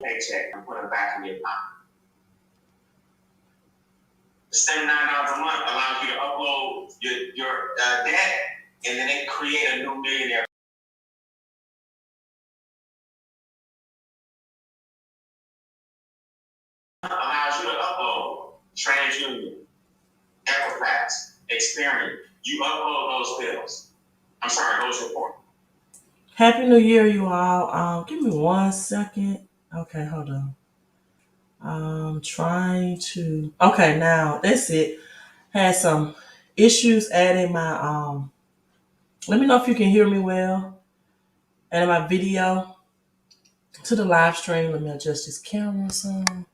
paycheck and put it back in your pocket. The $79 a month allows you to upload your debt, and then it create a new millionaire. Allows you to upload TransUnion, Equifax, Experian. You upload those bills. I'm sorry, those reports. Happy New Year, you all. Give me 1 second. Okay, hold on. I'm trying to. Okay, now that's it. Had some issues adding my. Let me know if you can hear me well. Adding my video to the live stream. Let me adjust this camera some.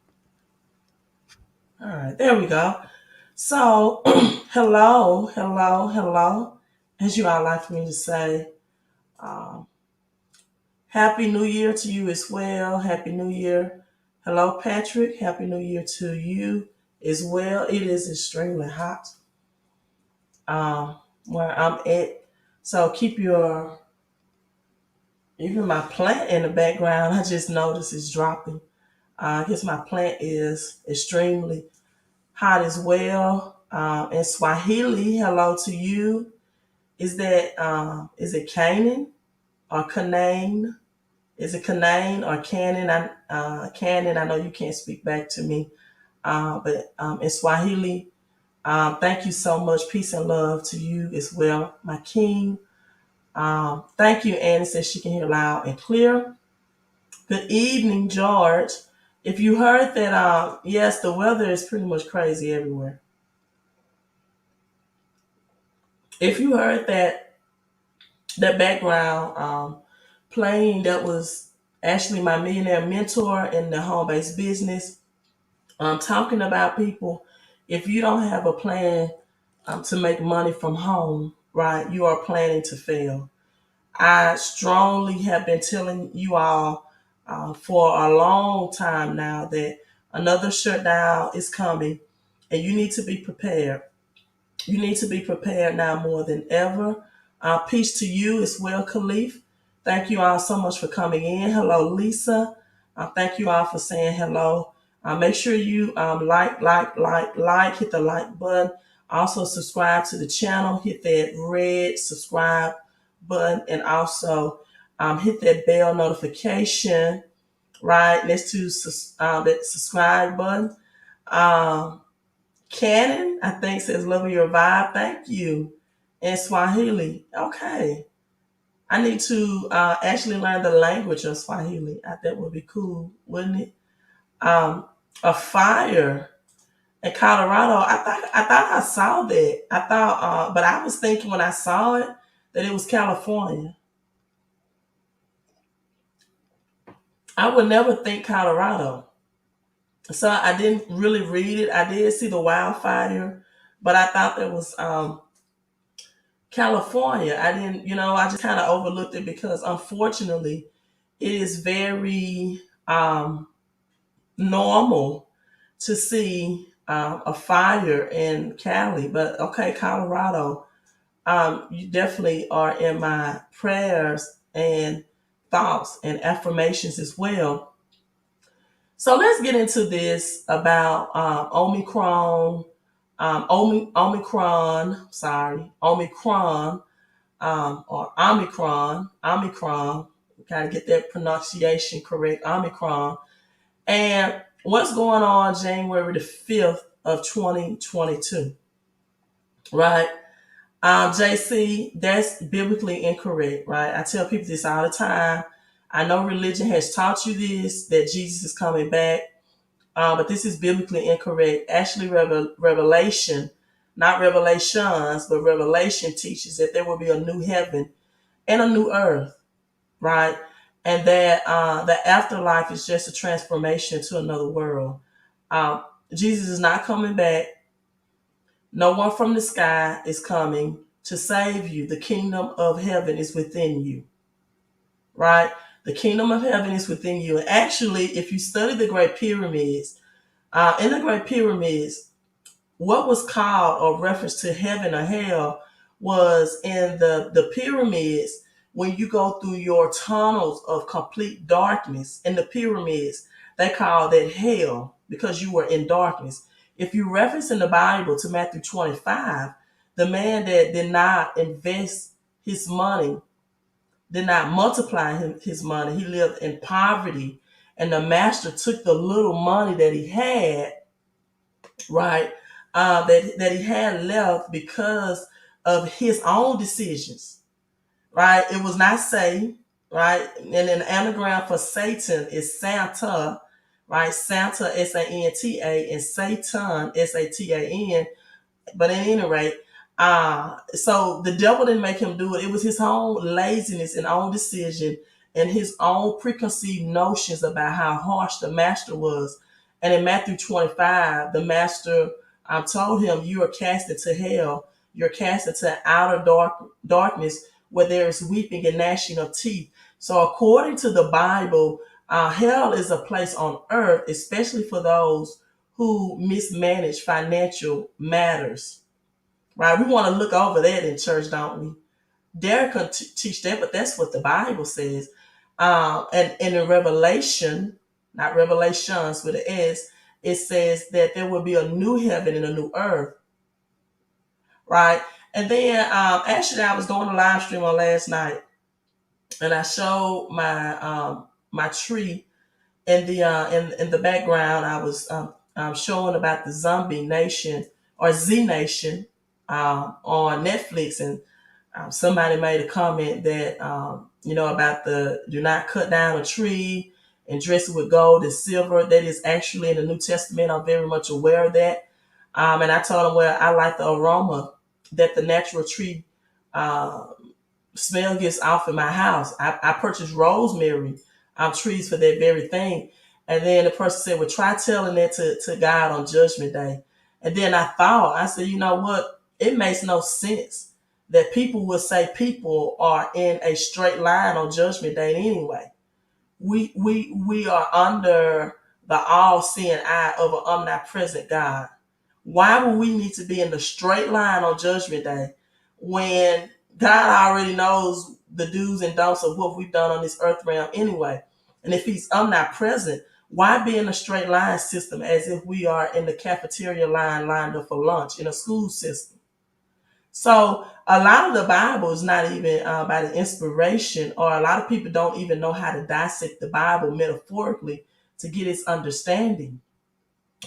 All right, there we go. So, hello. As you all like for me to say, um, Happy New Year to you as well. Happy New Year. Hello, Patrick. Happy New Year to you as well. It is extremely hot where I'm at. So keep your, even my plant in the background, I just noticed it's dropping. I guess my plant is extremely hot as well. In Swahili, hello to you. Is it Canaan or Canaan? Is it Canaan or Canaan? Canaan, I know you can't speak back to me. But in Swahili, thank you so much. Peace and love to you as well, my king. Thank you, Annie says she can hear loud and clear. Good evening, George. If you heard that, yes, the weather is pretty much crazy everywhere. If you heard that background playing, that was actually my millionaire mentor in the home-based business. Talking about people, if you don't have a plan to make money from home, right, you are planning to fail. I strongly have been telling you all for a long time now that another shutdown is coming and you need to be prepared. You need to be prepared now more than ever. Peace to you as well, Khalif. Thank you all so much for coming in. Hello, Lisa. Thank you all for saying hello. Make sure you like, hit the like button. Also, subscribe to the channel. Hit that red subscribe button, and also hit that bell notification right next to that subscribe button. Cannon, I think, says loving your vibe. Thank you. In Swahili. Okay. I need to actually learn the language of Swahili. That would be cool, wouldn't it? A fire in Colorado. I thought I saw that. I thought, but I was thinking when I saw it that it was California. I would never think Colorado. So I didn't really read it. I did see the wildfire, but I thought there was California. I didn't, I just kind of overlooked it because unfortunately it is very normal to see a fire in Cali. But okay, Colorado, you definitely are in my prayers and thoughts and affirmations as well. So let's get into this about Omicron, Omicron, or Omicron. We gotta get that pronunciation correct, Omicron. And what's going on January the 5th of 2022, right? JC, that's biblically incorrect, right? I tell people this all the time. I know religion has taught you this, that Jesus is coming back, but this is biblically incorrect. Actually, Revelation, not Revelations, but Revelation teaches that there will be a new heaven and a new earth, right? And that the afterlife is just a transformation to another world. Jesus is not coming back. No one from the sky is coming to save you. The kingdom of heaven is within you, right? The kingdom of heaven is within you. And actually, if you study the Great Pyramids, in the Great Pyramids, what was called or reference to heaven or hell was in the pyramids. When you go through your tunnels of complete darkness in the pyramids, they call that hell because you were in darkness. If you reference in the Bible to Matthew 25, the man that did not invest his money, did not multiply his money, he lived in poverty, and the master took the little money that he had, right, that he had left because of his own decisions, right? It was not Satan, right? And then the anagram for Satan is Santa, right? Santa, Santa, and Satan, Satan. But at any rate, so the devil didn't make him do it. It was his own laziness and own decision and his own preconceived notions about how harsh the master was. And in Matthew 25, the master told him, "You are cast into hell. You're cast into outer darkness where there is weeping and gnashing of teeth." So according to the Bible, hell is a place on earth, especially for those who mismanage financial matters, right? We want to look over that in church, don't we? Derek could teach that, but that's what the Bible says. And in Revelation, not Revelations with an S, it says that there will be a new heaven and a new earth, right? And then actually, I was doing a live stream on last night, and I showed my tree in the in the background. I was showing about the Zombie Nation or Z Nation on Netflix, and somebody made a comment that about the do not cut down a tree and dress it with gold and silver. That is actually in the New Testament. I'm very much aware of that, and I told him, well, I like the aroma that the natural tree uh, smell gets off in my house. I purchased rosemary trees for that very thing. And then the person said, well, try telling that to God on Judgment Day. And then I said, you know what? It makes no sense that people will say people are in a straight line on Judgment Day anyway. We are under the all-seeing eye of an omnipresent God. Why would we need to be in the straight line on Judgment Day when God already knows the do's and don'ts of what we've done on this earth realm anyway? And if he's omnipresent, why be in a straight line system as if we are in the cafeteria line lined up for lunch in a school system? So a lot of the Bible is not even by the inspiration, or a lot of people don't even know how to dissect the Bible metaphorically to get its understanding.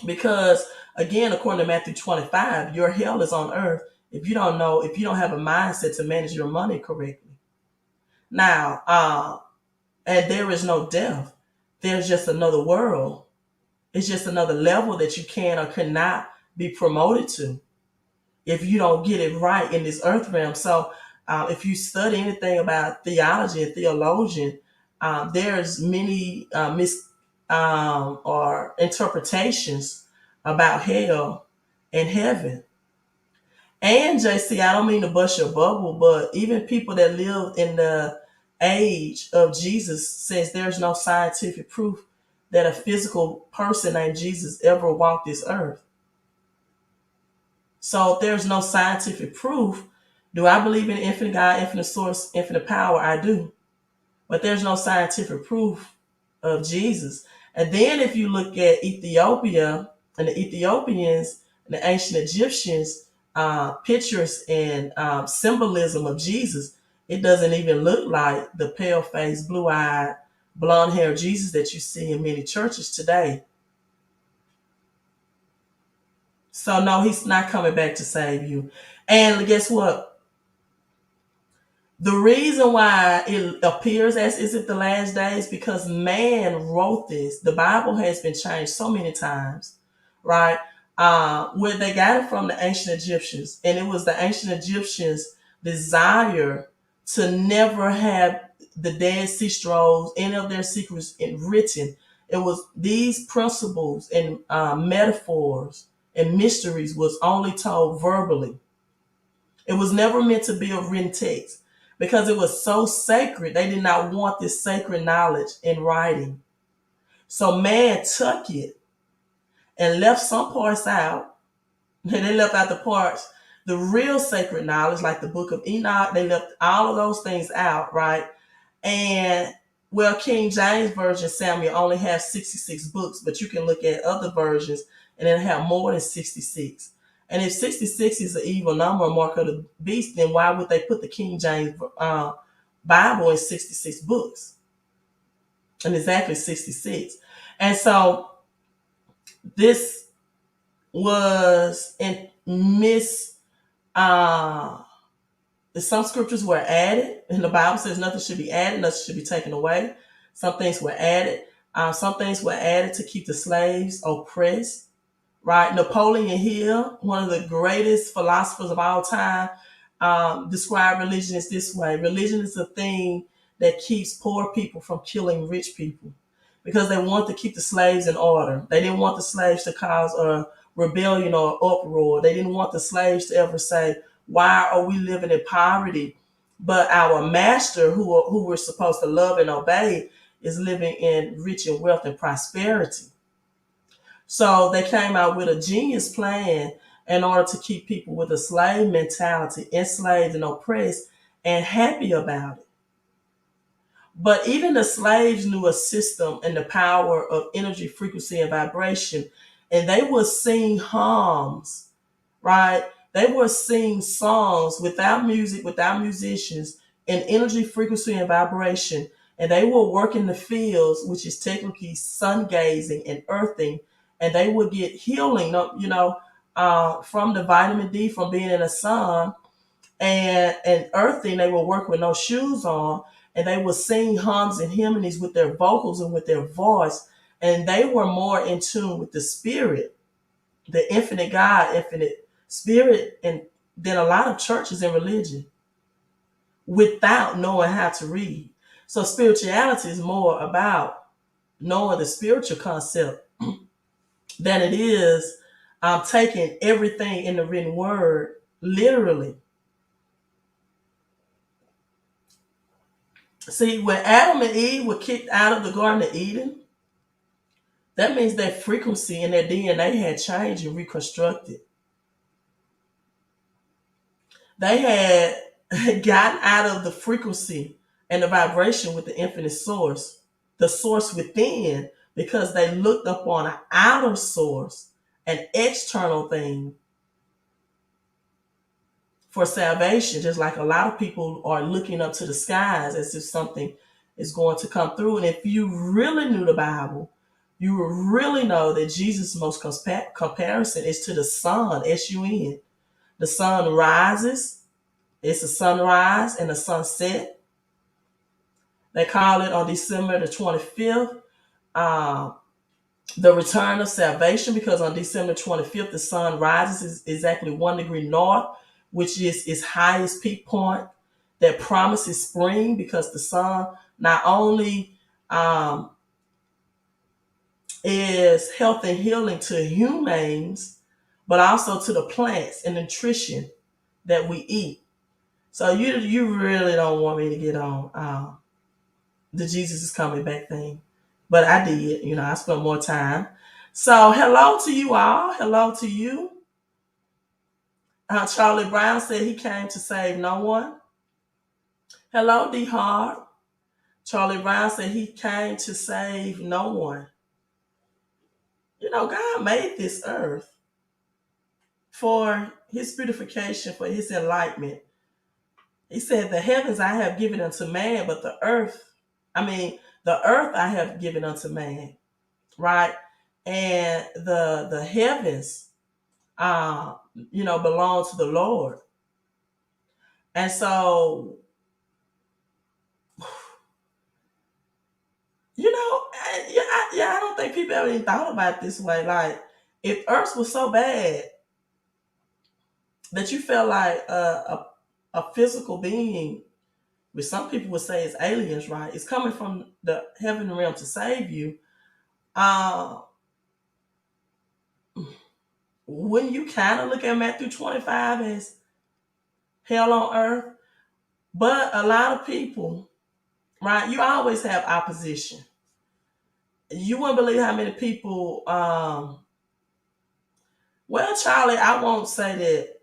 Because again, according to Matthew 25, your hell is on earth if you don't have a mindset to manage your money correctly. Now, and there is no death. There's just another world. It's just another level that you can or cannot be promoted to if you don't get it right in this earth realm. So if you study anything about theology and theologian, there's many or interpretations about hell and heaven. And JC, I don't mean to bust your bubble, but even people that lived in the age of Jesus says there's no scientific proof that a physical person named Jesus ever walked this earth. So if there's no scientific proof, do I believe in infinite God, infinite source, infinite power? I do. But there's no scientific proof of Jesus. And then if you look at Ethiopia and the Ethiopians and the ancient Egyptians, pictures and symbolism of Jesus, it doesn't even look like the pale-faced, blue-eyed, blonde-haired Jesus that you see in many churches today. So no, he's not coming back to save you. And guess what? The reason why it appears as is it the last days, because man wrote this. The Bible has been changed so many times, right? Where they got it from the ancient Egyptians. And it was the ancient Egyptians' desire to never have the Dead Sea Scrolls, any of their secrets written. It was these principles and metaphors and mysteries was only told verbally. It was never meant to be a written text because it was so sacred. They did not want this sacred knowledge in writing. So man took it and left some parts out. And they left out the parts, the real sacred knowledge, like the book of Enoch. They left all of those things out, right? And Well, King James Version Samuel only has 66 books, but you can look at other versions and it'll have more than 66. And if 66 is an evil number, a mark of the beast, then why would they put the King James Bible in 66 books? And exactly 66. And so this was in uh some scriptures were added, and the Bible says nothing should be added, nothing should be taken away. Some things were added. Some things were added to keep the slaves oppressed. Right? Napoleon Hill, one of the greatest philosophers of all time, described religion as this way: religion is a thing that keeps poor people from killing rich people, because they want to keep the slaves in order. They didn't want the slaves to cause a rebellion or uproar. They didn't want the slaves to ever say, "Why are we living in poverty?" But our master, who we're supposed to love and obey, is living in rich and wealth and prosperity. So they came out with a genius plan in order to keep people with a slave mentality, enslaved and oppressed, and happy about it. But even the slaves knew a system and the power of energy, frequency, and vibration, and they would sing hymns, right? They would sing songs without music, without musicians, in energy, frequency, and vibration. And they would work in the fields, which is technically sun gazing and earthing, and they would get healing, from the vitamin D from being in the sun, and earthing. They would work with no shoes on, and they would sing hymns and hymnodies with their vocals and with their voice, and they were more in tune with the spirit, the infinite God, infinite spirit, and than a lot of churches and religion, without knowing how to read. So spirituality is more about knowing the spiritual concept than it is taking everything in the written word literally. See, when Adam and Eve were kicked out of the Garden of Eden, that means their frequency and their DNA had changed and reconstructed. They had gotten out of the frequency and the vibration with the infinite source, the source within, because they looked upon an outer source, an external thing for salvation, just like a lot of people are looking up to the skies as if something is going to come through. And if you really knew the Bible, you would really know that Jesus' most comparison is to the sun, S-U-N. The sun rises, it's a sunrise and a sunset. They call it on December the 25th, the return of salvation, because on December 25th, the sun rises exactly 1 degree north, which is its highest peak point that promises spring, because the sun not only is health and healing to humans, but also to the plants and nutrition that we eat. So you really don't want me to get on the Jesus is coming back thing, but I did. I spent more time. So hello to you all. Hello to you. Charlie Brown said he came to save no one. Hello, D Hard. Charlie Brown said he came to save no one. God made this earth for his beautification, for his enlightenment. He said, the heavens I have given unto man, but the earth I have given unto man, right? And the heavens, belong to the Lord. And so, I don't think people ever even thought about it this way. Like, if earth was so bad that you felt like a physical being, which some people would say is aliens, right? It's coming from the heaven realm to save you. Wouldn't you kind of look at Matthew 25 as hell on earth? But a lot of people, right? You always have opposition. You wouldn't believe how many people. Well, Charlie, I won't say that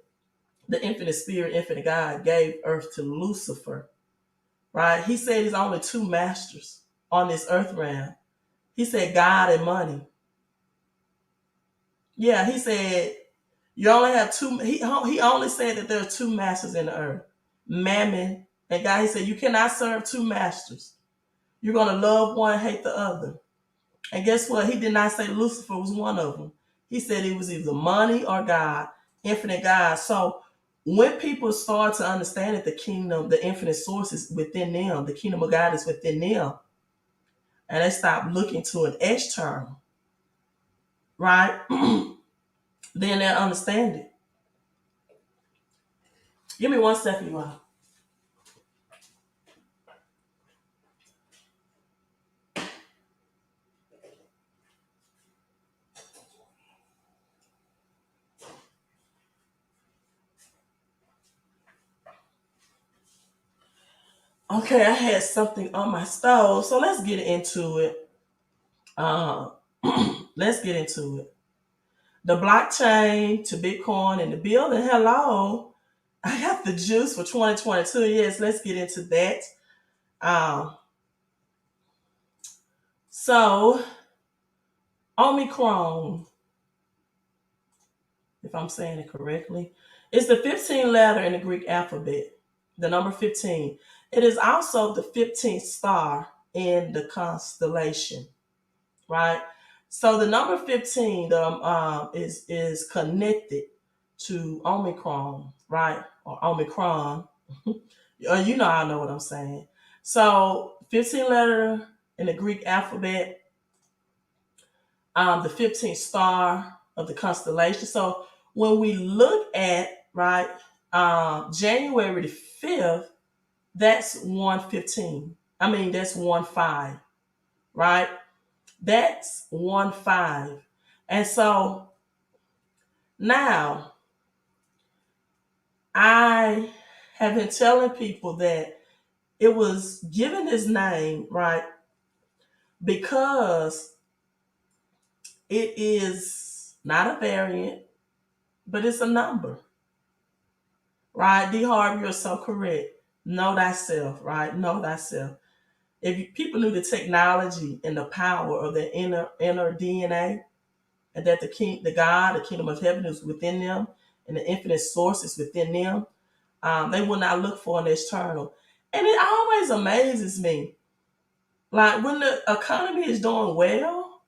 the infinite spirit, infinite God gave earth to Lucifer, right? He said he's only two masters. on this earth realm. He said God and money. Yeah, he said you only have two. He only said that there are two masters in the earth, Mammon and God. He said you cannot serve two masters. You're gonna love one, hate the other. And guess what? He did not say Lucifer was one of them. He said it was either money or God, infinite God. So when people start to understand that the kingdom, the infinite source is within them, the kingdom of God is within them, and they stop looking to an external, right? Then they'll understand it. Give me 1 second, you all. Okay, I had something on my stove, so let's get into it. Uh, let's get into it. The blockchain to Bitcoin and the building. Hello, I got the juice for 2022. Yes, let's get into that. Um, so Omicron, if I'm saying it correctly, is the 15th letter in the Greek alphabet, the number 15. It is also the 15th star in the constellation, right? So the number 15 is connected to Omicron, right? Or Omicron. You know, I know what I'm saying. So 15 letter in the Greek alphabet, the 15th star of the constellation. So when we look at, right, January the 5th, that's 115. I mean, that's 1-5, right? That's 1-5. And so now I have been telling people that it was given this name, right, because it is not a variant, but it's a number, right? D. Harvey, you're so correct. Know thyself, right? Know thyself. People knew the technology and the power of the inner DNA, and that the kingdom of heaven is within them, and the infinite source is within them, they will not look for an external. And it always amazes me. Like when the economy is doing well,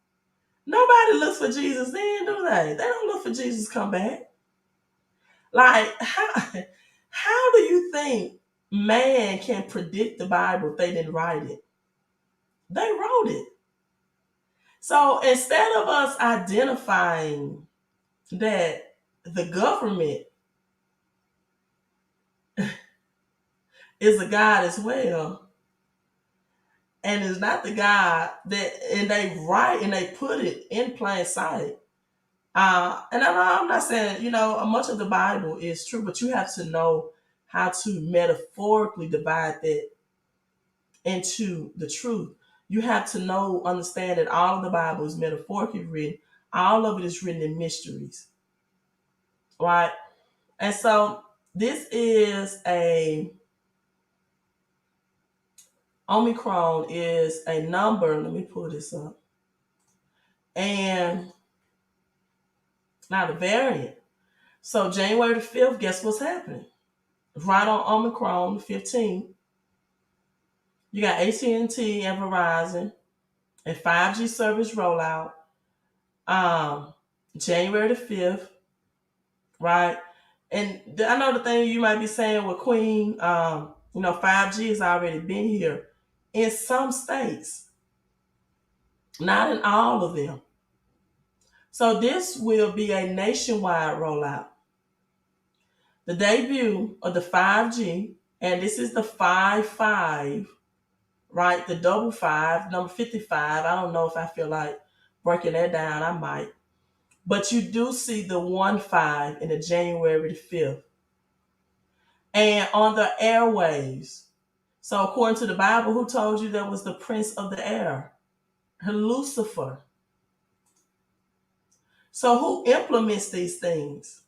nobody looks for Jesus then, do they? They don't look for Jesus to come back. Like how do you think man can predict the Bible if they didn't write it? They wrote it. So instead of us identifying that the government is a God as well, and is not the God that, and they write and they put it in plain sight. And I'm not saying, much of the Bible is true, but you have to know how to metaphorically divide that into the truth. You have to understand that all of the Bible is metaphorically written. All of it is written in mysteries, right? And so this is Omicron is a number. Let me pull this up. And not a variant. So January the 5th, guess what's happening? Right on Omicron, the 15th, you got AT&T and Verizon and 5G service rollout. January the 5th, right? And I know the thing you might be saying with Queen, 5G has already been here in some states, not in all of them. So this will be a nationwide rollout. The debut of the 5G, and this is the 5-5, right? The double five, number 55. I don't know if I feel like breaking that down. I might. But you do see the 1-5 in the January the 5th. And on the airwaves. So according to the Bible, who told you that was the prince of the air? Lucifer. So who implements these things?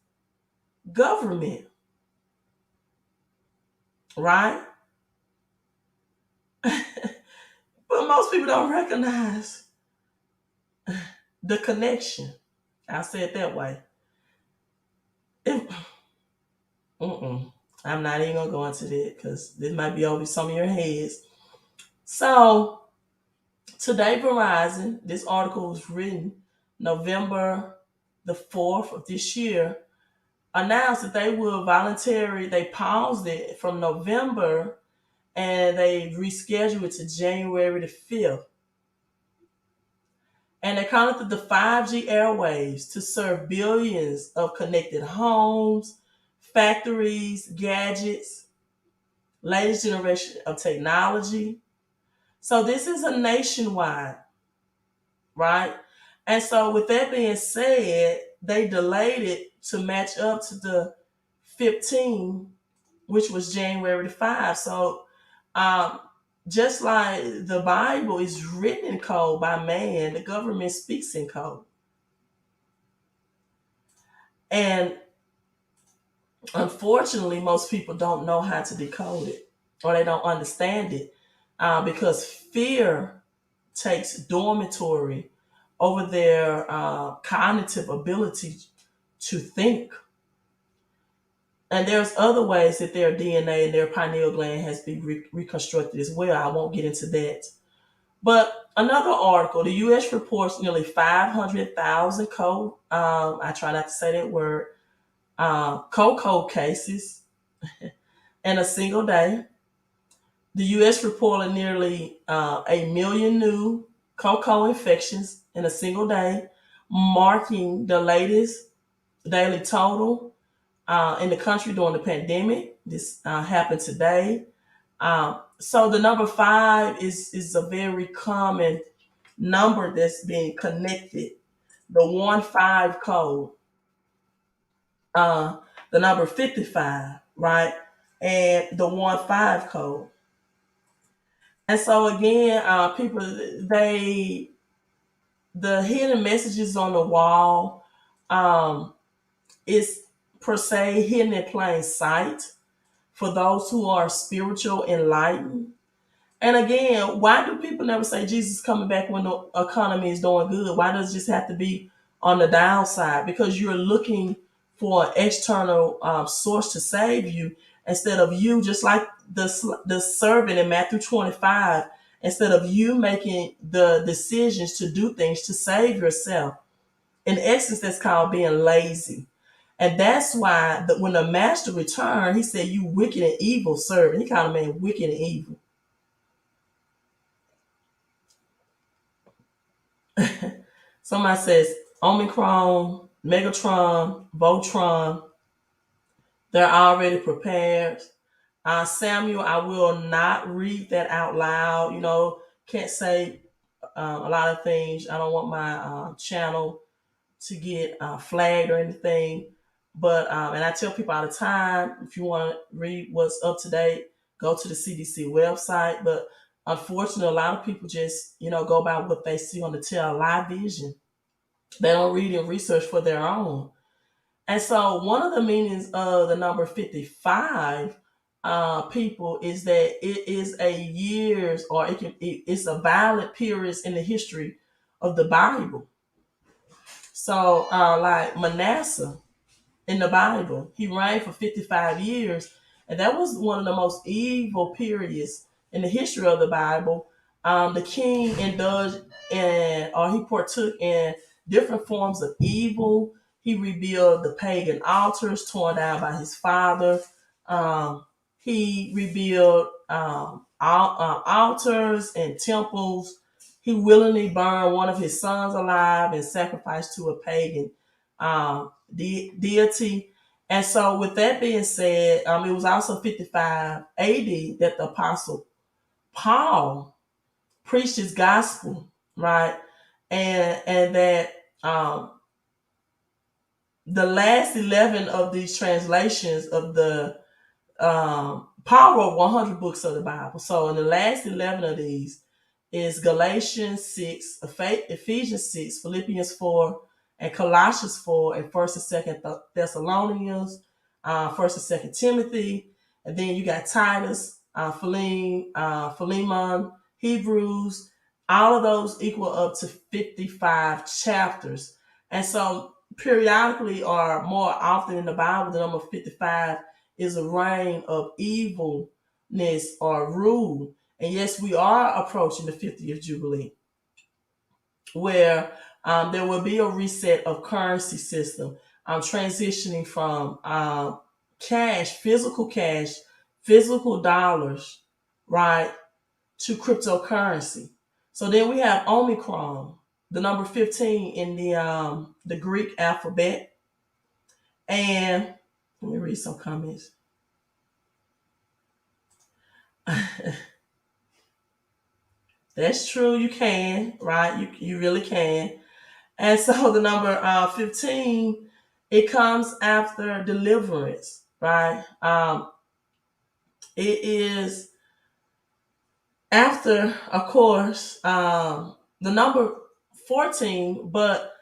Government. Right? But most people don't recognize the connection. I'll say it that way. If, I'm not even gonna go into that because this might be over some of your heads. So today, Verizon, this article was written November the 4th of this year, announced that they paused it from November and they rescheduled it to January the 5th. And they connected the 5G airwaves to serve billions of connected homes, factories, gadgets, latest generation of technology. So this is a nationwide, right? And so with that being said, they delayed it to match up to the 15, which was January the 5. So um, just like the Bible is written in code by man, the government speaks in code. And unfortunately, most people don't know how to decode it or they don't understand it because fear takes dormitory over their cognitive ability to think. And there's other ways that their DNA and their pineal gland has been reconstructed as well. I won't get into that. But another article, the U.S. reports nearly 500,000 I try not to say that word, cold cases in a single day. The U.S. reported nearly a million new cocoa infections in a single day, marking the latest daily total in the country during the pandemic. This happened today. So the number 5 is a very common number that's being connected. The 1-5 code, uh, the number 55, right, and the 1-5 code. And so again, people they the hidden messages on the wall um, is per se hidden in plain sight for those who are spiritual enlightened. And again, why do people never say Jesus is coming back when the economy is doing good? Why does it just have to be on the downside? Because you're looking for an external source to save you instead of you, just like the servant in Matthew 25, instead of you making the decisions to do things to save yourself. In essence, that's called being lazy. And that's why when the master returned, he said, "You wicked and evil servant." He called a man wicked and evil. Somebody says Omicron, Megatron, Voltron, they're already prepared. Samuel, I will not read that out loud. Can't say a lot of things. I don't want my channel to get flagged or anything. But, and I tell people all the time, if you want to read what's up to date, go to the CDC website. But unfortunately, a lot of people just, go by what they see on the television. They don't read and research for their own. And so one of the meanings of the number 55 people is that it is a years or it's a violent period in the history of the Bible. So like Manasseh in the Bible, he reigned for 55 years. And that was one of the most evil periods in the history of the Bible. The king indulged in, or he partook in different forms of evil. He rebuilt the pagan altars torn down by his father. He rebuilt altars and temples. He willingly burned one of his sons alive and sacrificed to a pagan deity. And so, with that being said, it was also 55 AD that the Apostle Paul preached his gospel, right? And that the last 11 of these translations of the Paul wrote 100 books of the Bible. So in the last 11 of these is Galatians 6, Ephesians 6, Philippians 4, and Colossians 4, and 1st and 2nd Thessalonians, 1st and 2nd Timothy, and then you got Titus, Philemon, Hebrews, all of those equal up to 55 chapters. And so, periodically or more often in the Bible, the number 55 is a reign of evilness or rule. And yes, we are approaching the 50th Jubilee, where there will be a reset of currency system. Transitioning from cash, physical dollars, right, to cryptocurrency. So then we have Omicron, the number 15 in the Greek alphabet. And let me read some comments. That's true, you can, right? You really can. And so the number 15, it comes after deliverance, right? It is after, of course, the number 14, but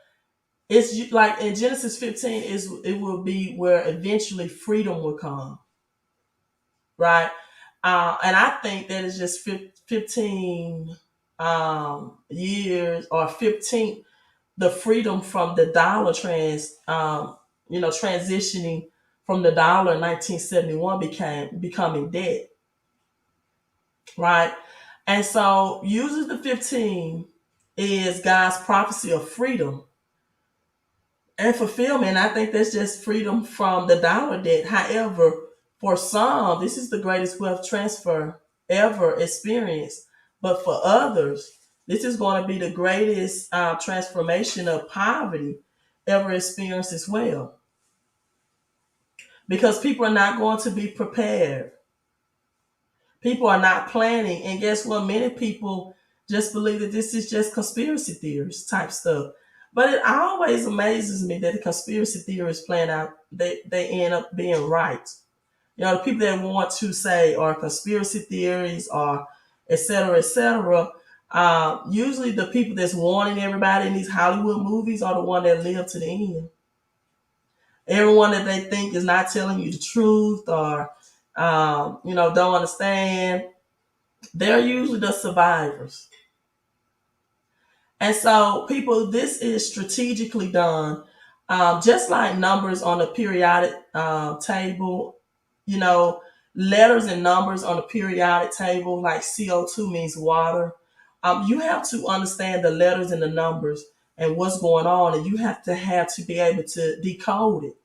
it's like in Genesis 15, it will be where eventually freedom will come, right? And I think that is just 15 years or 15 the freedom from the dollar transitioning from the dollar in 1971 becoming debt, right? And so uses the 15 is God's prophecy of freedom and fulfillment. I think that's just freedom from the dollar debt. However, for some, this is the greatest wealth transfer ever experienced. But for others, this is going to be the greatest transformation of poverty ever experienced as well. Because people are not going to be prepared. People are not planning. And guess what? Many people just believe that this is just conspiracy theories type stuff. But it always amazes me that the conspiracy theories plan out, they end up being right. The people that want to say are conspiracy theories or et cetera, et cetera, usually the people that's warning everybody in these Hollywood movies are the one that live to the end. Everyone that they think is not telling you the truth or, don't understand, they're usually the survivors. And so, people, this is strategically done, just like numbers on a periodic table, you know, letters and numbers on a periodic table, like CO2 means water. You have to understand the letters and the numbers and what's going on, and you have to be able to decode it.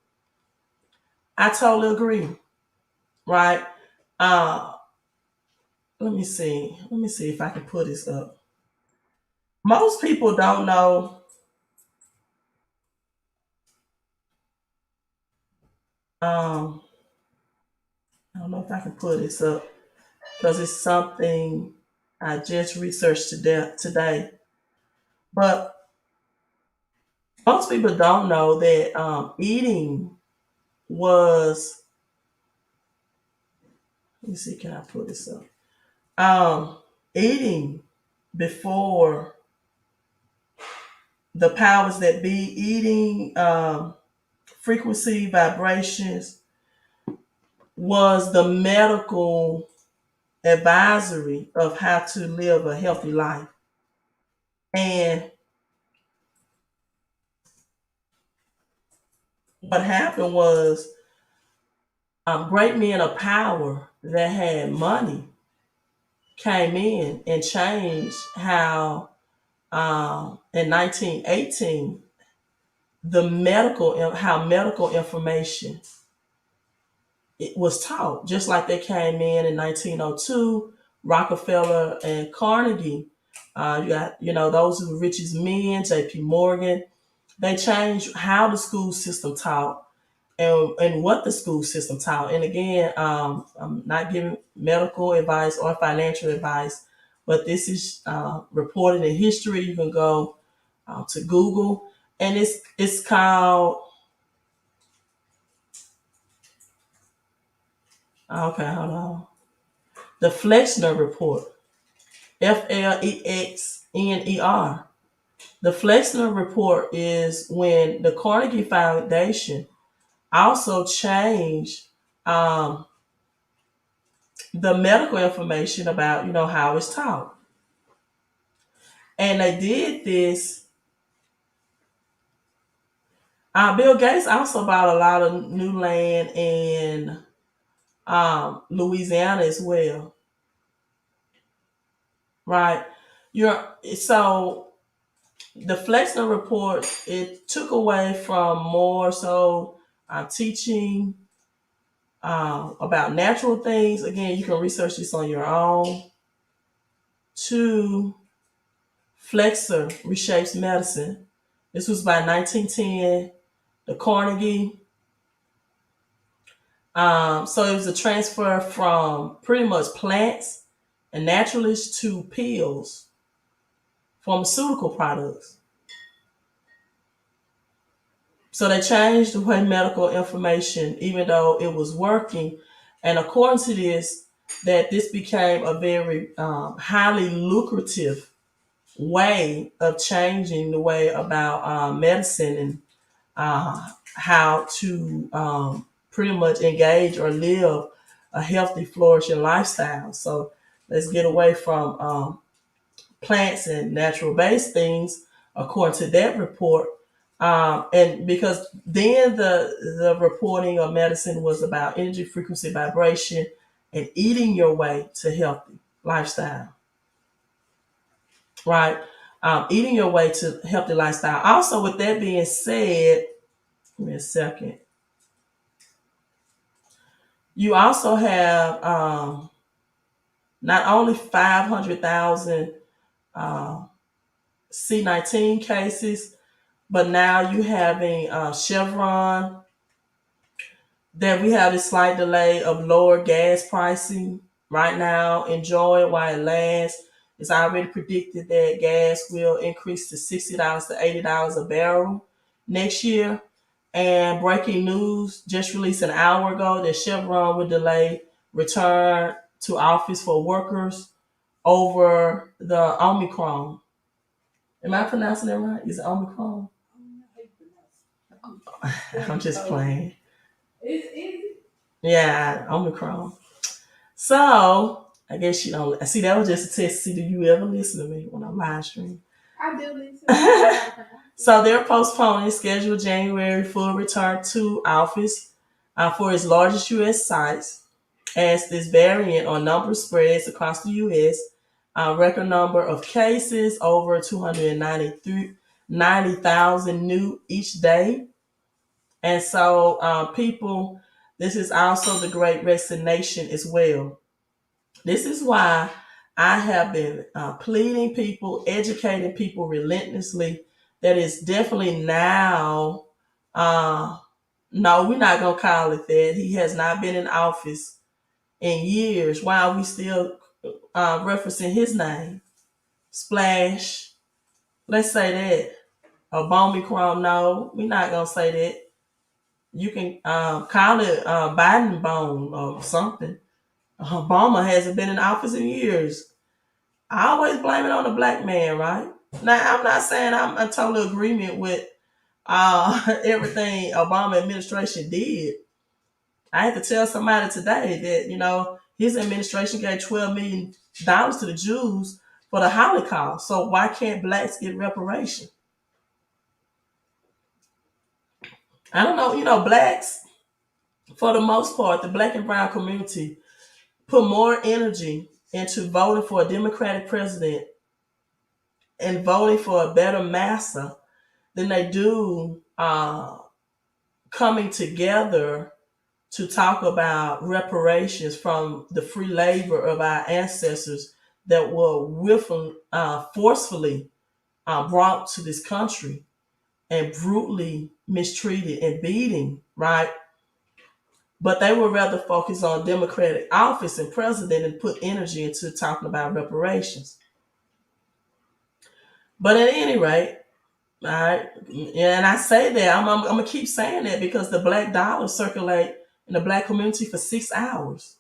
I totally agree, right? Uh, let me see. Let me see if I can put this up. Most people don't know. Um, I don't know if I can put this up because it's something I just researched today. But most people don't know that eating was. Let me see. Can I put this up? Eating before the powers that be, eating frequency vibrations was the medical advisory of how to live a healthy life. And what happened was great men of power that had money came in and changed how, in 1918, how medical information it was taught, just like they came in 1902. Rockefeller and Carnegie, you got those are the richest men. J.P. Morgan, they changed how the school system taught and what the school system taught. And again, I'm not giving medical advice or financial advice, but this is reported in history. You can go to Google, and it's called. Okay, hold on. The Flexner Report. Flexner. The Flexner Report is when the Carnegie Foundation also changed the medical information about how it's taught. And they did this. Bill Gates also bought a lot of new land in Louisiana as well, right? You're so the Flexner report, it took away from more so teaching about natural things. Again, you can research this on your own. To Flexner reshapes medicine. This was by 1910. The Carnegie. So it was a transfer from pretty much plants and naturalists to pills, pharmaceutical products. So they changed the way medical information, even though it was working. And according to this, that this became a very highly lucrative way of changing the way about medicine and how to pretty much engage or live a healthy, flourishing lifestyle. So let's get away from plants and natural based things, according to that report. And because then the reporting of medicine was about energy, frequency, vibration, and eating your way to healthy lifestyle, right? Eating your way to healthy lifestyle. Also, with that being said, give me a second. You also have not only 500,000 C-19 cases, but now you having Chevron, that we have this slight delay of lower gas pricing right now. Enjoy it while it lasts. It's already predicted that gas will increase to $60 to $80 a barrel next year. And breaking news just released an hour ago that Chevron will delay return to office for workers over the Omicron. Am I pronouncing that right? Is it Omicron? I'm just playing. Yeah, Omicron. So I guess you don't. See, that was just a test to see, do you ever listen to me when I'm live streaming? I do listen. So they're postponing scheduled January full return to office for its largest U.S. sites, as this variant or number spreads across the U.S. Record number of cases over 290,000 new each day. And so people, this is also the great resignation as well. This is why I have been pleading people, educating people relentlessly that it's definitely now, no, we're not going to call it that. He has not been in office in years. Why are we still referencing his name? Splash. Let's say that. Omicron, no, we're not going to say that. You can call it Biden bone or something. Obama hasn't been in office in years. I always blame it on the black man, right? Now, I'm not saying I'm in total agreement with everything Obama administration did. I had to tell somebody today that, his administration gave $12 million to the Jews for the Holocaust. So why can't blacks get reparations? I don't know, blacks, for the most part, the black and brown community put more energy into voting for a Democratic president and voting for a better master than they do coming together to talk about reparations from the free labor of our ancestors that were forcefully brought to this country and brutally mistreated and beaten, right? But they would rather focus on Democratic office and president and put energy into talking about reparations. But at any rate, all right, and I say that I'm gonna keep saying that because the black dollar circulate in the black community for 6 hours.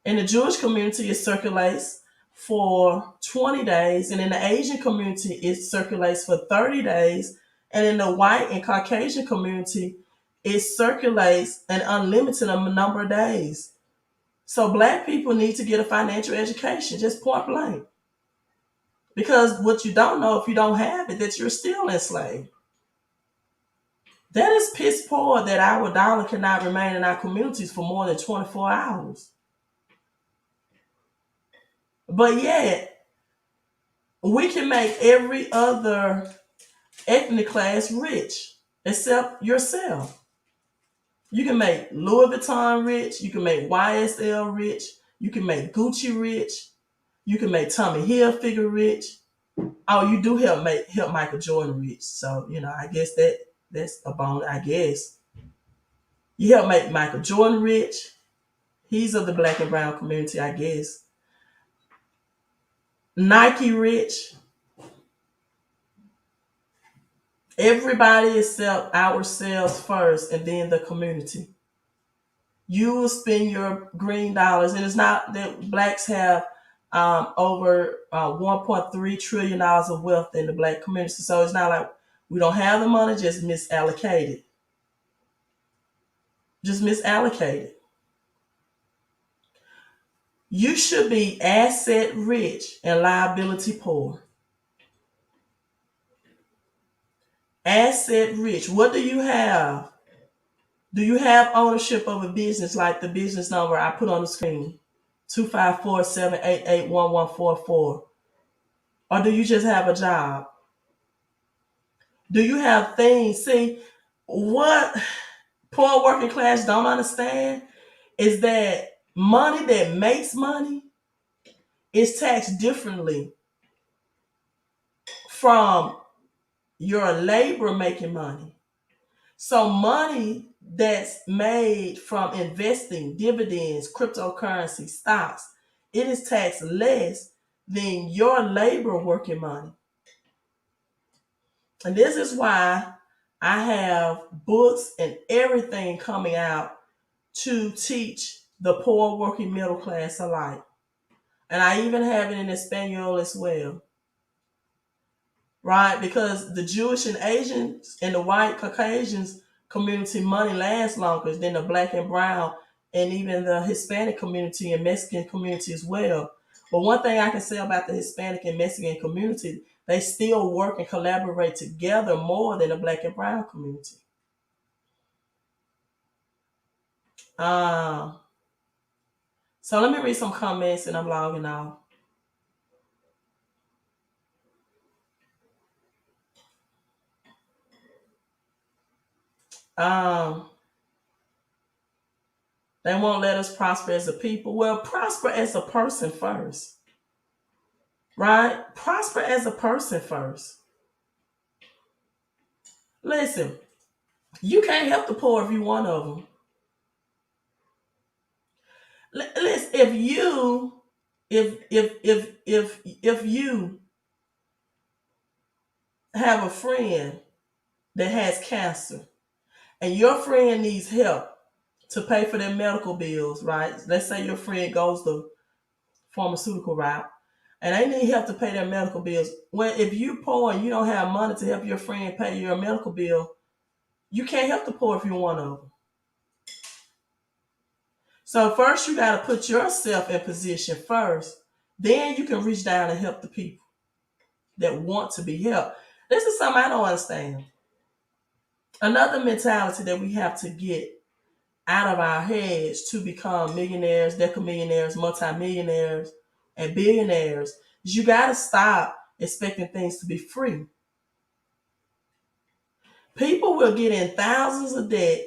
In the Jewish community, it circulates for 20 days, and in the Asian community, it circulates for 30 days, and in the white and Caucasian community, it circulates an unlimited number of days. So black people need to get a financial education, just point blank. Because what you don't know, if you don't have it, that you're still enslaved. That is piss poor that our dollar cannot remain in our communities for more than 24 hours. But yet, we can make every other ethnic class rich except yourself. You can make Louis Vuitton rich. You can make YSL rich. You can make Gucci rich. You can make Tommy Hilfiger rich. Oh, you do help Michael Jordan rich. So I guess that's a bone. I guess you help make Michael Jordan rich. He's of the black and brown community, I guess. Nike rich. Everybody except ourselves first, and then the community. You will spend your green dollars, and it's not that blacks have over $1.3 trillion of wealth in the black community. So it's not like we don't have the money, just misallocated. Just misallocated. You should be asset rich and liability poor. Asset rich. What do you have? Do you have ownership of a business like the business number I put on the screen? 254-788-1144. Or do you just have a job? Do you have things? See, what poor working class don't understand is that money that makes money is taxed differently from your labor making money. So money that's made from investing, dividends, cryptocurrency, stocks, it is taxed less than your labor working money. And this is why I have books and everything coming out to teach the poor working middle class alike. And I even have it in Espanol as well. Right? Because the Jewish and Asians and the white Caucasians community money lasts longer than the black and brown and even the Hispanic community and Mexican community as well. But one thing I can say about the Hispanic and Mexican community, they still work and collaborate together more than the black and brown community. So let me read some comments and I'm logging off. They won't let us prosper as a people. Well, prosper as a person first. Right? Prosper as a person first. Listen, you can't help the poor if you're one of them. Listen, if you have a friend that has cancer and your friend needs help to pay for their medical bills, right? Let's say your friend goes the pharmaceutical route and they need help to pay their medical bills. Well, if you're poor and you don't have money to help your friend pay your medical bill, you can't help the poor if you're one of them. So first you got to put yourself in position first. Then you can reach down and help the people that want to be helped. This is something I don't understand. Another mentality that we have to get out of our heads to become millionaires, decamillionaires, multimillionaires, and billionaires is you got to stop expecting things to be free. People will get in thousands of debt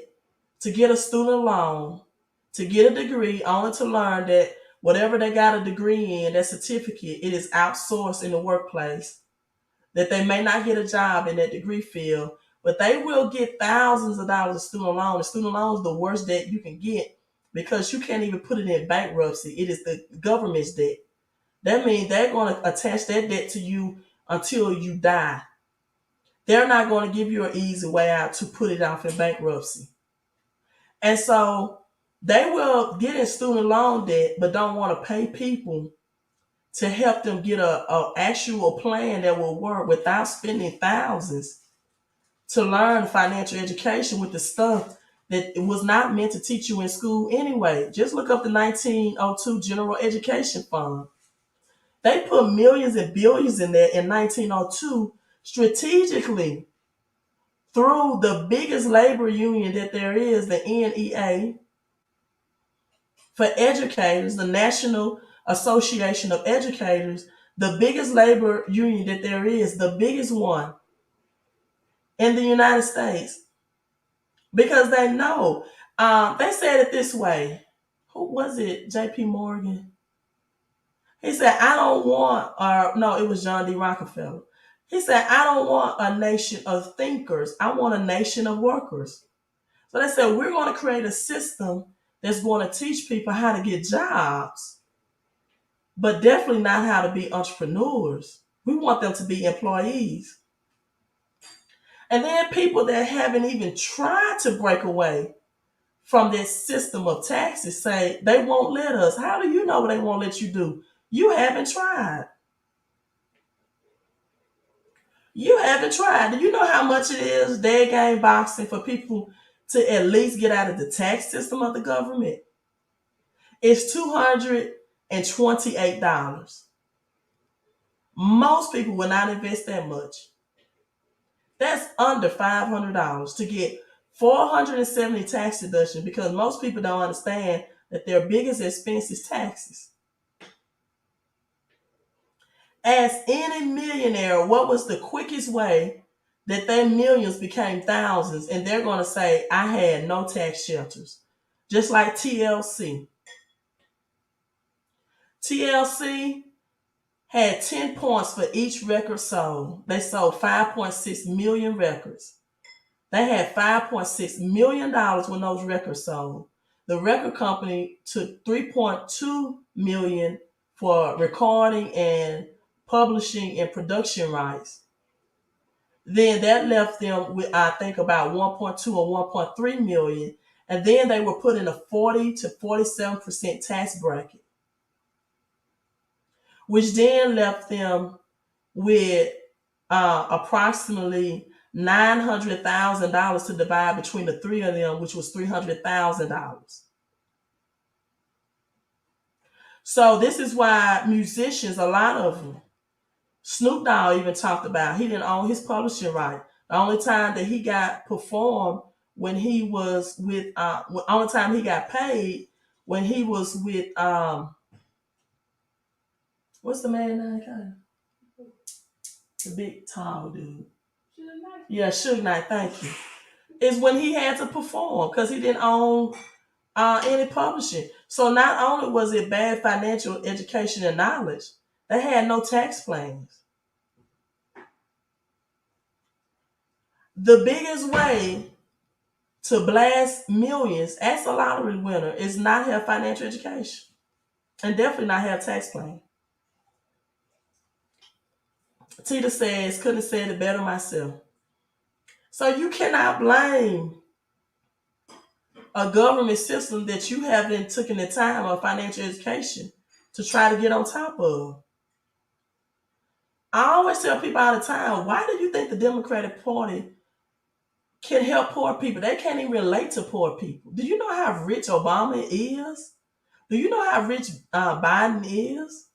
to get a student loan, to get a degree, only to learn that whatever they got a degree in, that certificate, it is outsourced in the workplace, that they may not get a job in that degree field, but they will get thousands of dollars of student loan. The student loan is the worst debt you can get because you can't even put it in bankruptcy. It is the government's debt. That means they're going to attach that debt to you until you die. They're not going to give you an easy way out to put it off in bankruptcy. And so they will get in student loan debt, but don't want to pay people to help them get a actual plan that will work without spending thousands to learn financial education with the stuff that it was not meant to teach you in school anyway. Just look up the 1902 General Education Fund. They put millions and billions in there in 1902 strategically through the biggest labor union that there is, the NEA, for educators, the National Association of Educators, the biggest labor union that there is, the biggest one in the United States, because they know. They said it this way. Who was it? J.P. Morgan. He said, I don't want, or no, it was John D. Rockefeller. He said, I don't want a nation of thinkers. I want a nation of workers. So they said, we're going to create a system that's going to teach people how to get jobs, but definitely not how to be entrepreneurs. We want them to be employees. And then people that haven't even tried to break away from this system of taxes say they won't let us. How do you know what they won't let you do? You haven't tried. You haven't tried. Do you know how much it is, dead game boxing, for people to at least get out of the tax system of the government? It's $228. Most people will not invest that much. That's under $500 to get 470 tax deductions, because most people don't understand that their biggest expense is taxes. Ask any millionaire what was the quickest way that their millions became thousands, and they're going to say, I had no tax shelters. Just like TLC. TLC had 10 points for each record sold. They sold 5.6 million records. They had $5.6 million when those records sold. The record company took $3.2 million for recording and publishing and production rights. Then that left them with, I think, about 1.2 or 1.3 million. And then they were put in a 40 to 47% tax bracket, which then left them with approximately $900,000 to divide between the three of them, which was $300,000. So this is why musicians, a lot of them, Snoop Dogg even talked about, he didn't own his publishing right. The only time that he got performed when he was with, only time he got paid when he was with, what's the man name? The big tall dude. Yeah, Suge Knight, thank you. Is when he had to perform because he didn't own any publishing. So not only was it bad financial education and knowledge, they had no tax plans. The biggest way to blast millions as a lottery winner is not have financial education and definitely not have tax plan. Tita says, couldn't have said it better myself. So you cannot blame a government system that you haven't taken the time of financial education to try to get on top of. I always tell people all the time, why do you think the Democratic Party can help poor people? They can't even relate to poor people. Do you know how rich Obama is? Do you know how rich Biden is?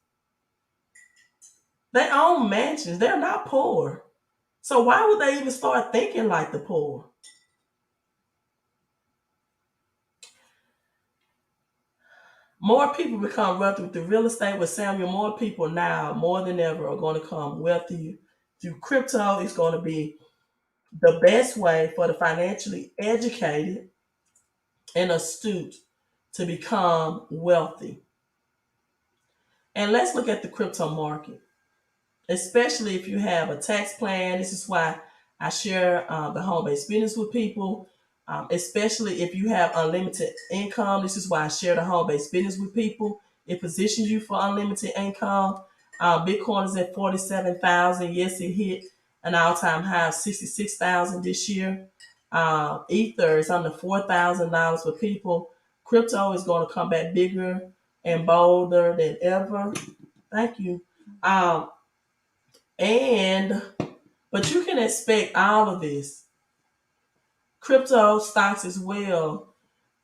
They own mansions. They're not poor. So why would they even start thinking like the poor? More people become wealthy through real estate with Samuel. More people now, more than ever, are going to become wealthy through crypto. It's going to be the best way for the financially educated and astute to become wealthy. And let's look at the crypto market, especially if you have a tax plan. This is why I share the home-based business with people, especially if you have unlimited income. This is why I share the home-based business with people. It positions you for unlimited income. Bitcoin is at 47,000. Yes, it hit an all-time high of 66,000 this year. Ether is under $4,000 for people. Crypto is going to come back bigger and bolder than ever. Thank you. And but you can expect all of this. Crypto stocks as well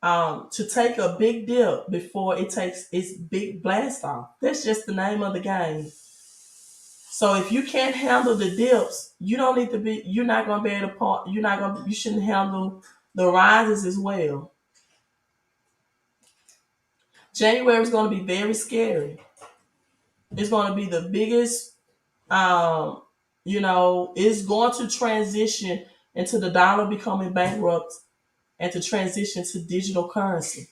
to take a big dip before it takes its big blast off. That's just the name of the game. So if you can't handle the dips, you don't need to be. You're not gonna be able to. You're not gonna. You shouldn't handle the rises as well. January is going to be very scary. It's going to be the biggest. Um, it's going to transition into the dollar becoming bankrupt and to transition to digital currency.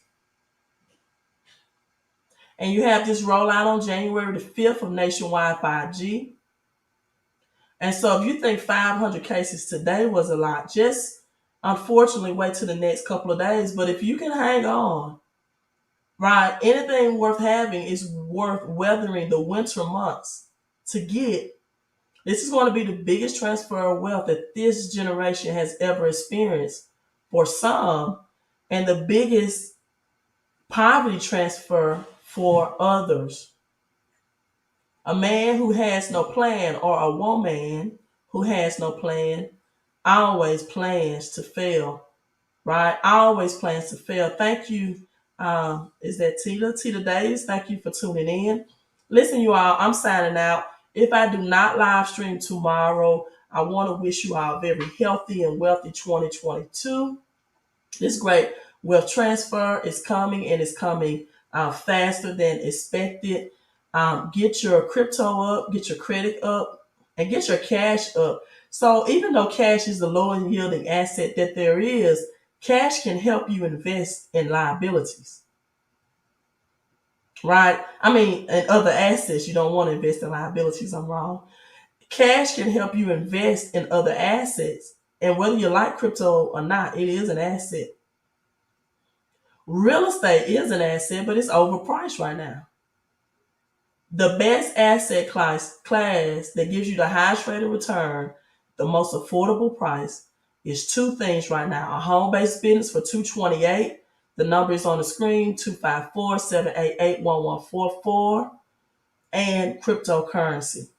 And you have this rollout on January the 5th of nationwide 5G. And so if you think 500 cases today was a lot, just unfortunately wait till the next couple of days. But if you can hang on, right, anything worth having is worth weathering the winter months to get. This is going to be the biggest transfer of wealth that this generation has ever experienced for some, and the biggest poverty transfer for others. A man who has no plan or a woman who has no plan always plans to fail, right? Always plans to fail. Thank you. Is that Tita Davis? Thank you for tuning in. Listen, you all, I'm signing out. If I do not live stream tomorrow, I want to wish you all a very healthy and wealthy 2022. This great wealth transfer is coming, and it's coming faster than expected. Get your crypto up, get your credit up, and get your cash up. So even though cash is the lowest yielding asset that there is, cash can help you invest in liabilities, right? I mean, in other assets. You don't want to invest in liabilities. I'm wrong. Cash can help you invest in other assets. And whether you like crypto or not, it is an asset. Real estate is an asset, but it's overpriced right now. The best asset class that gives you the highest rate of return, the most affordable price, is two things right now. A home-based business for $228. The number is on the screen, 254-788-1144, and cryptocurrency.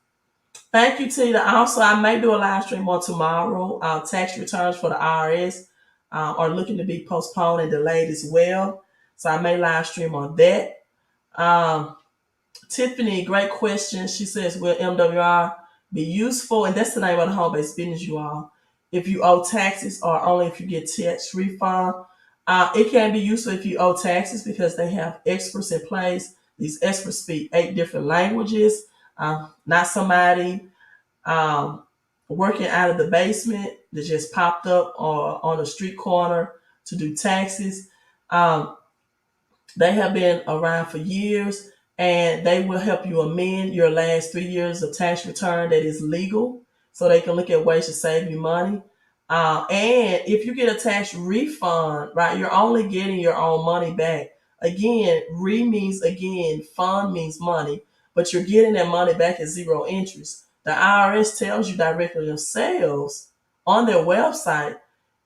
Thank you, Tina. Also, I may do a live stream on tomorrow. Tax returns for the IRS are looking to be postponed and delayed as well. So I may live stream on that. Tiffany, great question. She says, will MWR be useful? And that's the name of the home-based business, you all. If you owe taxes or only if you get tax refund. It can be useful if you owe taxes because they have experts in place. These experts speak 8 different languages. Not somebody working out of the basement that just popped up or on a street corner to do taxes. They have been around for years, and they will help you amend your last 3 years of tax return that is legal, so they can look at ways to save you money. And if you get a tax refund, right, you're only getting your own money back. Again, means again, fund means money, but you're getting that money back at zero interest. The IRS tells you directly themselves on their website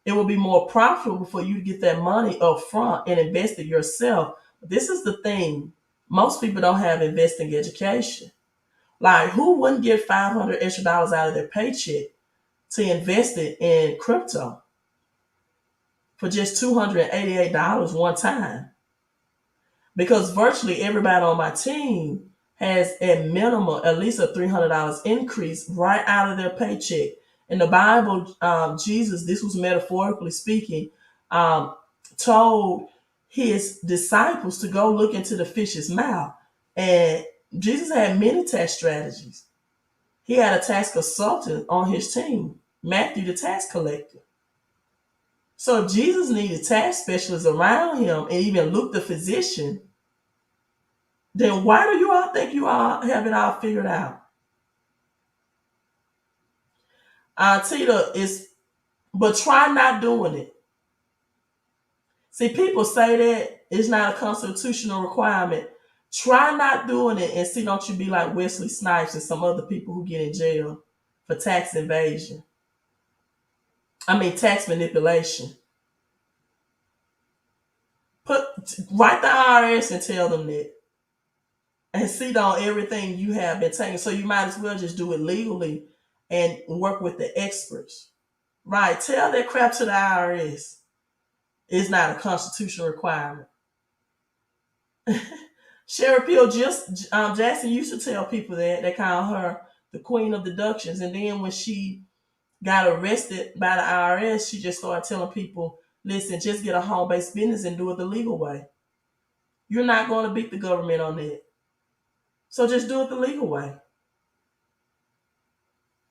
it will be more profitable for you to get that money up front and invest it yourself. This is the thing. Most people don't have investing education. Like, who wouldn't get $500 extra out of their paycheck to invest it in crypto for just $288 one time? Because virtually everybody on my team has at minimum at least a $300 increase right out of their paycheck. In the Bible, Jesus, this was metaphorically speaking, told his disciples to go look into the fish's mouth. And Jesus had many tax strategies. He had a tax consultant on his team, Matthew, the tax collector. So if Jesus needed tax specialists around him and even Luke, the physician, then why do you all think you all have it all figured out? Tita is, but try not doing it. See, people say that it's not a constitutional requirement. Try not doing it and see, don't you be like Wesley Snipes and some other people who get in jail for tax evasion. Tax manipulation. Write the IRS and tell them that. And see on everything you have been taking. So you might as well just do it legally and work with the experts. Right. Tell that crap to the IRS. It's not a constitutional requirement. Sherry Peel Jackson used to tell people that they call her the queen of deductions, and then when she got arrested by the IRS, she just started telling people, "Listen, just get a home-based business and do it the legal way. You're not going to beat the government on that, so just do it the legal way."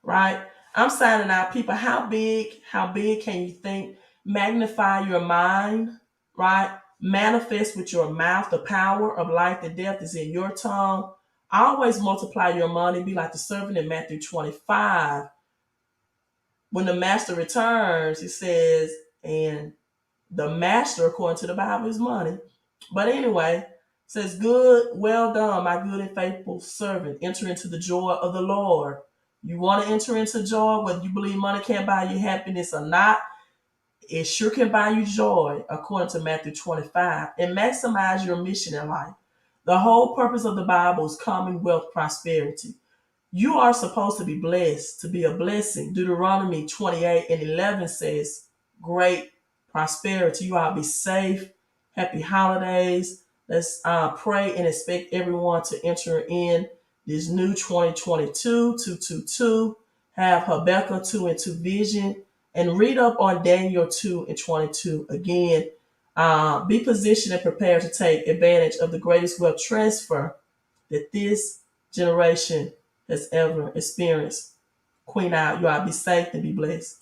Right? I'm signing out, people. How big can you think? Magnify your mind, right? Manifest with your mouth. The power of life and death is in your tongue. Always multiply your money. Be like the servant in Matthew 25. When the master returns, he says, and the master, according to the Bible, is money. But anyway, says, "Good, well done, my good and faithful servant. Enter into the joy of the Lord." You want to enter into joy, whether you believe money can't buy you happiness or not, it sure can buy you joy, according to Matthew 25, and maximize your mission in life. The whole purpose of the Bible is commonwealth prosperity. You are supposed to be blessed, to be a blessing. Deuteronomy 28:11 says, "Great prosperity." You all be safe. Happy holidays. Let's pray and expect everyone to enter in this new 2022, 222. Have Habakkuk 2:2 vision, and read up on Daniel 2:22. Again, be positioned and prepared to take advantage of the greatest wealth transfer that this generation has ever experienced. Queen out. You all be safe and be blessed.